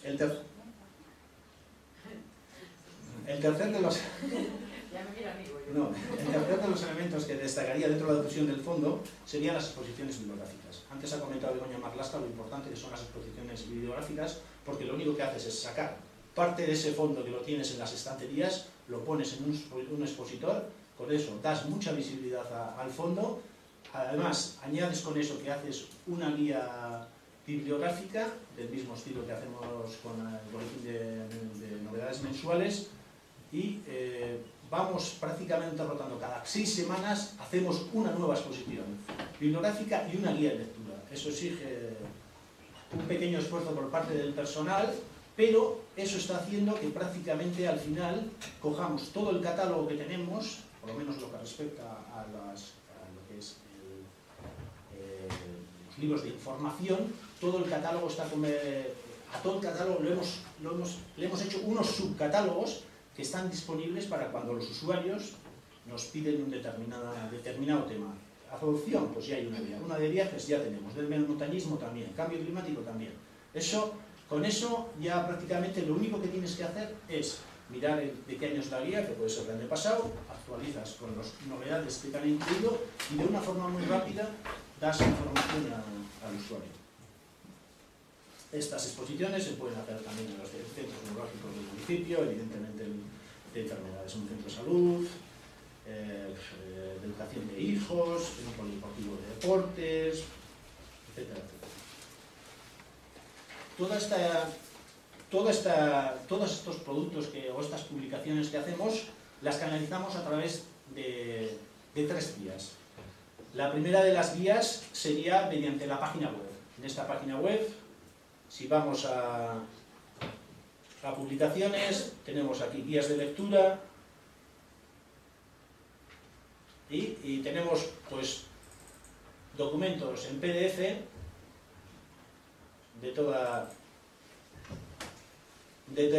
El tercer de los... No, el tercer de los elementos que destacaría dentro de la difusión del fondo serían las exposiciones bibliográficas. Antes ha comentado Begoña Marlasca lo importante que son las exposiciones bibliográficas, porque lo único que haces es sacar parte de ese fondo que lo tienes en las estanterías, lo pones en un expositor, con eso das mucha visibilidad al fondo, además añades con eso que haces una guía bibliográfica del mismo estilo que hacemos con el boletín de novedades mensuales, y vamos prácticamente rotando cada 6 semanas, hacemos una nueva exposición bibliográfica y una guía de lectura. Eso exige un pequeño esfuerzo por parte del personal, pero eso está haciendo que prácticamente al final cojamos todo el catálogo que tenemos, por lo menos lo que respecta a lo que es los libros de información, todo el catálogo está a todo el catálogo le hemos hecho unos subcatálogos que están disponibles para cuando los usuarios nos piden un determinado tema. Adopción, pues ya hay una de viajes ya tenemos, del montañismo también, cambio climático también. Con eso ya prácticamente lo único que tienes que hacer es mirar de qué año es la guía, que puede ser del año pasado, actualizas con las novedades que te han incluido y de una forma muy rápida das información al usuario. Estas exposiciones se pueden hacer también en los centros neurológicos del municipio, evidentemente de enfermedades en un centro de salud, de educación de hijos, en un polideportivo de deportes, etcétera, etcétera. Todos estos productos o estas publicaciones que hacemos las canalizamos a través de 3 vías. La primera de las vías sería mediante la página web. En esta página web, si vamos a publicaciones, tenemos aquí guías de lectura y tenemos pues documentos en PDF de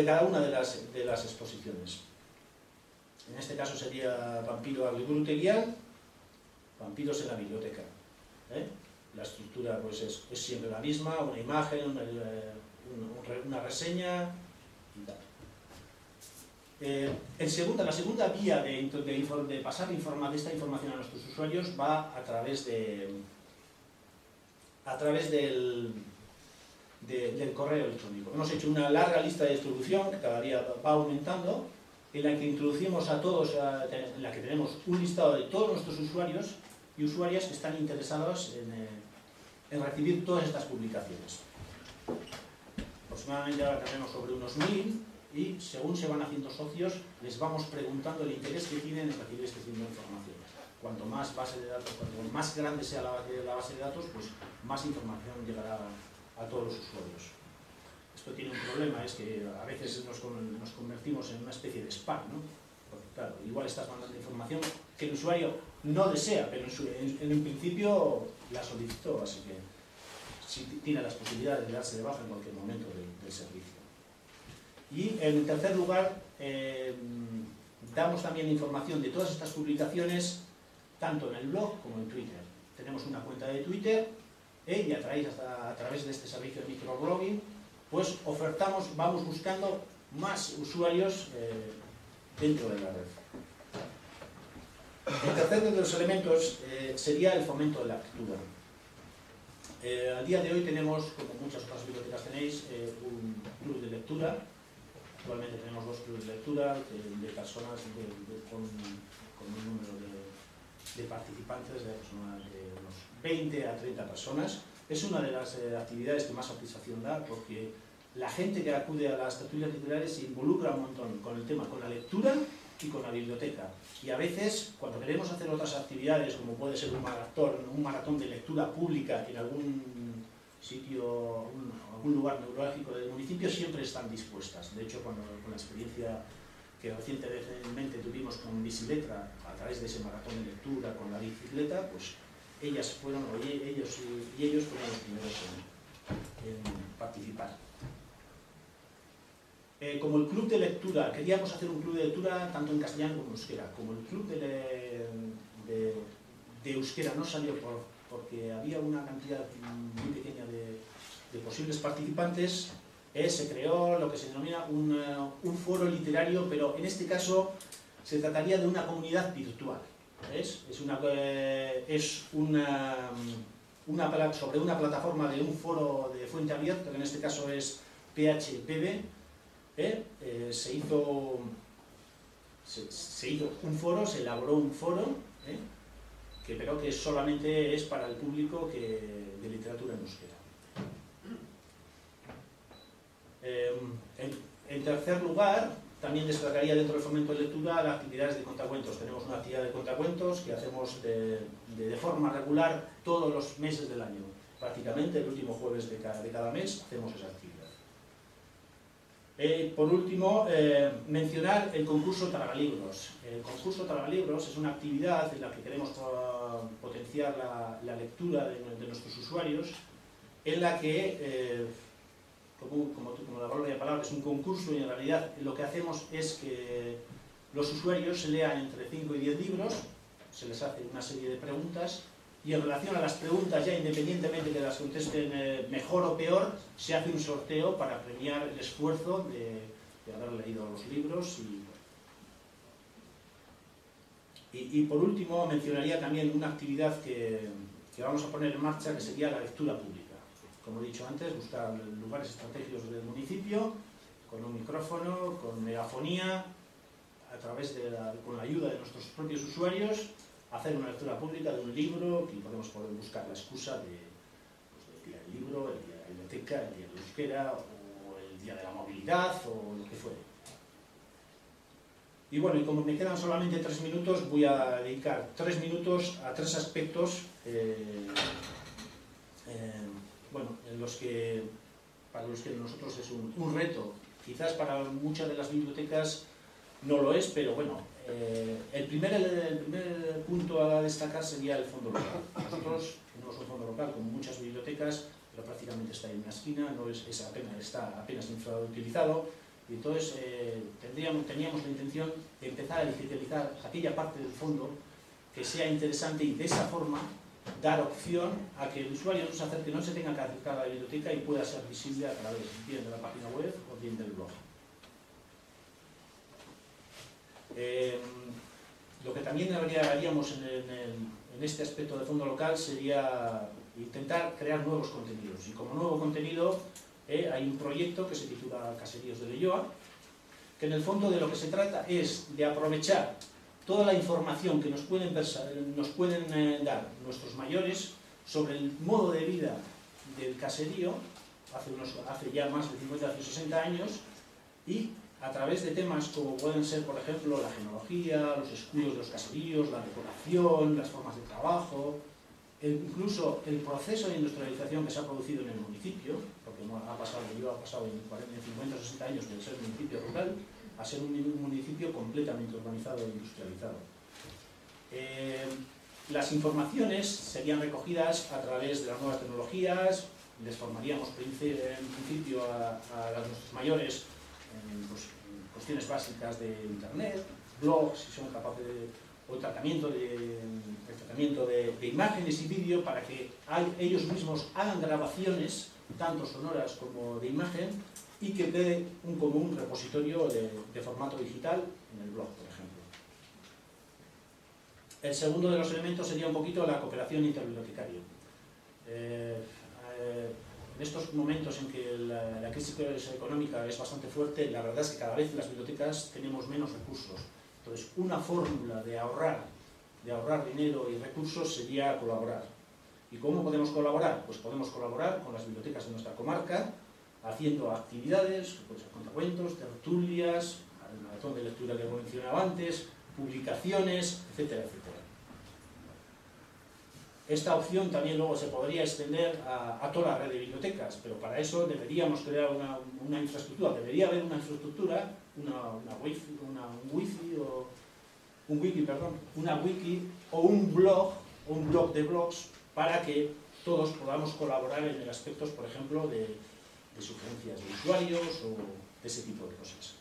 cada una de las exposiciones. En este caso sería Vampiro Agriburutegian, Vampiros en la biblioteca. La estructura pues es siempre la misma, una imagen, una reseña y tal. La segunda vía de pasar esta información a nuestros usuarios va a través del correo electrónico. Hemos hecho una larga lista de distribución que cada día va aumentando, en la que introducimos a todos, en la que tenemos un listado de todos nuestros usuarios y usuarias que están interesados en recibir todas estas publicaciones. Aproximadamente ahora tenemos sobre unos 1000 y según se van haciendo socios les vamos preguntando el interés que tienen en recibir este tipo de información. Cuanto más base de datos, cuanto más grande sea la base de datos, pues más información llegará a todos los usuarios. Esto tiene un problema, es que a veces nos convertimos en una especie de spam, ¿no? Porque, claro, igual estás mandando información que el usuario no desea, pero en un principio la solicitó, así que sí tiene las posibilidades de darse de baja en cualquier momento del servicio. Y en tercer lugar, damos también información de todas estas publicaciones, tanto en el blog como en Twitter. Tenemos una cuenta de Twitter y a través de este servicio de microblogging, pues vamos buscando más usuarios dentro de la red. El tercer de los elementos sería el fomento de la lectura. A día de hoy tenemos, como muchas otras bibliotecas tenéis, un club de lectura. Actualmente tenemos 2 clubes de lectura de personas con un número de participantes de aproximadamente unos 20 a 30 personas. Es una de las actividades que más satisfacción da, porque la gente que acude a las tertulias literarias se involucra un montón con el tema, con la lectura y con la biblioteca. Y a veces, cuando queremos hacer otras actividades, como puede ser un maratón de lectura pública en algún sitio, algún lugar neurálgico del municipio, siempre están dispuestas. De hecho, con la experiencia que recientemente tuvimos con Biciletra, a través de ese maratón de lectura con la bicicleta, pues ellos fueron los primeros en participar. Como el club de lectura, queríamos hacer un club de lectura tanto en castellano como en euskera. Como el club de euskera no salió porque había una cantidad muy pequeña de posibles participantes, se creó lo que se denomina un foro literario, pero en este caso se trataría de una comunidad virtual. ¿Ves? Sobre una plataforma de un foro de fuente abierta, que en este caso es PHPB, se hizo un foro, se elaboró un foro, pero que solamente es para el público de literatura en euskera. En tercer lugar, también destacaría dentro del fomento de lectura las actividades de contacuentos. Tenemos una actividad de contacuentos que hacemos de forma regular todos los meses del año. Prácticamente el último jueves de cada mes hacemos esa actividad. Por último, mencionar el concurso Tragalibros. El concurso Tragalibros es una actividad en la que queremos potenciar la lectura de nuestros usuarios, en la que, como la valor de la palabra, es un concurso y en realidad lo que hacemos es que los usuarios se lean entre 5 y 10 libros, se les hace una serie de preguntas y en relación a las preguntas, ya independientemente de que las contesten mejor o peor, se hace un sorteo para premiar el esfuerzo de haber leído los libros. Y por último mencionaría también una actividad que vamos a poner en marcha, que sería la lectura pública. Como he dicho antes, buscar lugares estratégicos del municipio, con un micrófono, con megafonía, con la ayuda de nuestros propios usuarios, hacer una lectura pública de un libro, y podemos buscar la excusa del día del libro, el día de la biblioteca, el día de la euskera, o el día de la movilidad, o lo que fuere. Y bueno, y como me quedan solamente 3 minutos, voy a dedicar 3 minutos a 3 aspectos para los que nosotros es un reto. Quizás para muchas de las bibliotecas no lo es, pero bueno, el primer punto a destacar sería el fondo local. Nosotros tenemos un fondo local con muchas bibliotecas, pero prácticamente está en una esquina, está apenas infrautilizado, y entonces teníamos la intención de empezar a digitalizar aquella parte del fondo que sea interesante y de esa forma dar opción a que el usuario no se tenga que acercar a la biblioteca y pueda ser visible a través bien de la página web o bien del blog. Lo que también haríamos en este aspecto de fondo local sería intentar crear nuevos contenidos. Y como nuevo contenido hay un proyecto que se titula Caseríos de Leioa, que en el fondo de lo que se trata es de aprovechar toda la información que nos pueden dar nuestros mayores sobre el modo de vida del caserío hace ya más de 50 o 60 años, y a través de temas como pueden ser, por ejemplo, la genealogía, los escudos de los caseríos, la decoración, las formas de trabajo, incluso el proceso de industrialización que se ha producido en el municipio, porque ha pasado en 50 o 60 años de ser un municipio rural a ser un municipio completamente urbanizado e industrializado. Las informaciones serían recogidas a través de las nuevas tecnologías, les formaríamos en principio a nuestros mayores en cuestiones básicas de internet, blogs, si son capaces o tratamiento de imágenes y vídeo, para que ellos mismos hagan grabaciones, tanto sonoras como de imagen, y que quede como un repositorio de formato digital en el blog, por ejemplo. El segundo de los elementos sería un poquito la cooperación interbibliotecaria. En estos momentos en que la crisis económica es bastante fuerte, la verdad es que cada vez las bibliotecas tenemos menos recursos. Entonces, una fórmula de ahorrar dinero y recursos sería colaborar. ¿Y cómo podemos colaborar? Pues podemos colaborar con las bibliotecas de nuestra comarca, haciendo actividades, pues, contacuentos, tertulias, el maratón de lectura que mencionaba antes, publicaciones, etcétera, etcétera. Esta opción también luego se podría extender a toda la red de bibliotecas, pero para eso deberíamos crear una infraestructura, debería haber una infraestructura, una wiki o un blog de blogs, para que todos podamos colaborar en aspectos, por ejemplo, de sugerencias de usuarios o de ese tipo de cosas.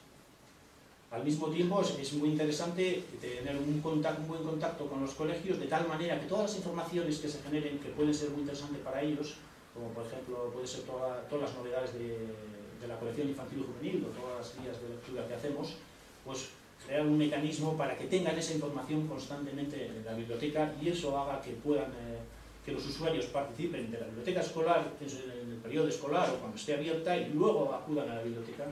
Al mismo tiempo es muy interesante tener un buen contacto con los colegios, de tal manera que todas las informaciones que se generen, que pueden ser muy interesantes para ellos, como por ejemplo pueden ser todas las novedades de la colección infantil y juvenil, o todas las guías de lectura que hacemos, pues crear un mecanismo para que tengan esa información constantemente en la biblioteca y eso haga que puedan, que los usuarios participen de la biblioteca escolar en el periodo escolar o cuando esté abierta y luego acudan a la biblioteca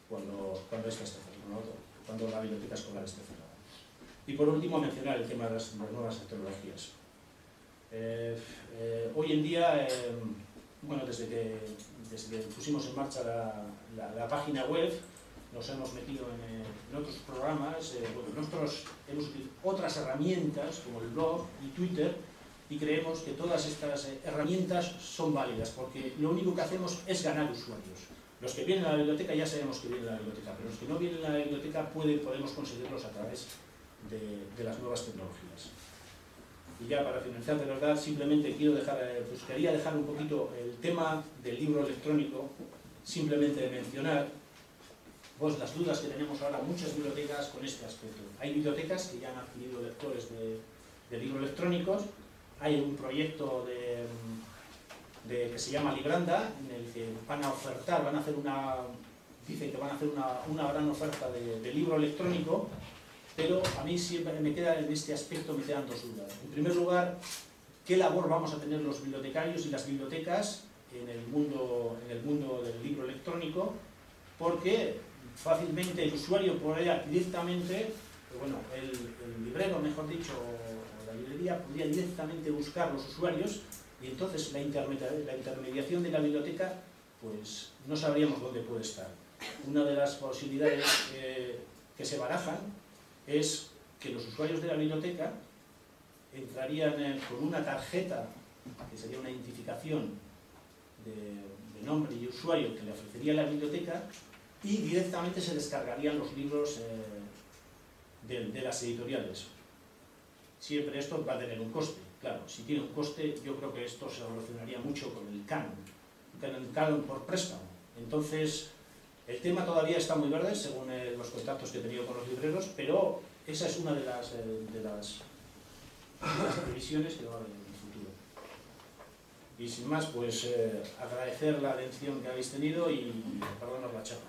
cuando esta esté cerrada, cuando la biblioteca escolar esté cerrada. Y por último mencionar el tema de las nuevas tecnologías. Hoy en día, bueno, desde que pusimos en marcha la página web, nos hemos metido en otros programas, bueno, nosotros hemos utilizado otras herramientas como el blog y Twitter y creemos que todas estas herramientas son válidas porque lo único que hacemos es ganar usuarios. Los que vienen a la biblioteca ya sabemos que vienen a la biblioteca, pero los que no vienen a la biblioteca podemos conseguirlos a través de las nuevas tecnologías. Y ya para finalizar, de verdad, simplemente quería dejar un poquito el tema del libro electrónico, simplemente mencionar pues las dudas que tenemos ahora muchas bibliotecas con este aspecto. Hay bibliotecas que ya han adquirido lectores de libros electrónicos, hay un proyecto que se llama Libranda, en el que van a ofertar, dicen que van a hacer una gran oferta de libro electrónico, pero a mí siempre me queda en este aspecto me quedan dos dudas. En primer lugar, ¿qué labor vamos a tener los bibliotecarios y las bibliotecas en el mundo del libro electrónico? Porque fácilmente el usuario podría directamente, bueno, el librero, mejor dicho, o la librería, podría directamente buscar los usuarios y entonces la intermediación de la biblioteca, pues no sabríamos dónde puede estar. Una de las posibilidades que se barajan es que los usuarios de la biblioteca entrarían con una tarjeta, que sería una identificación de nombre y usuario que le ofrecería la biblioteca, y directamente se descargarían los libros de las editoriales. Siempre esto va a tener un coste, claro, si tiene un coste yo creo que esto se relacionaría mucho con el canon por préstamo. Entonces, el tema todavía está muy verde según los contactos que he tenido con los libreros, pero esa es una de las previsiones que va a haber en el futuro. Y sin más, pues agradecer la atención que habéis tenido y perdonar la chapa.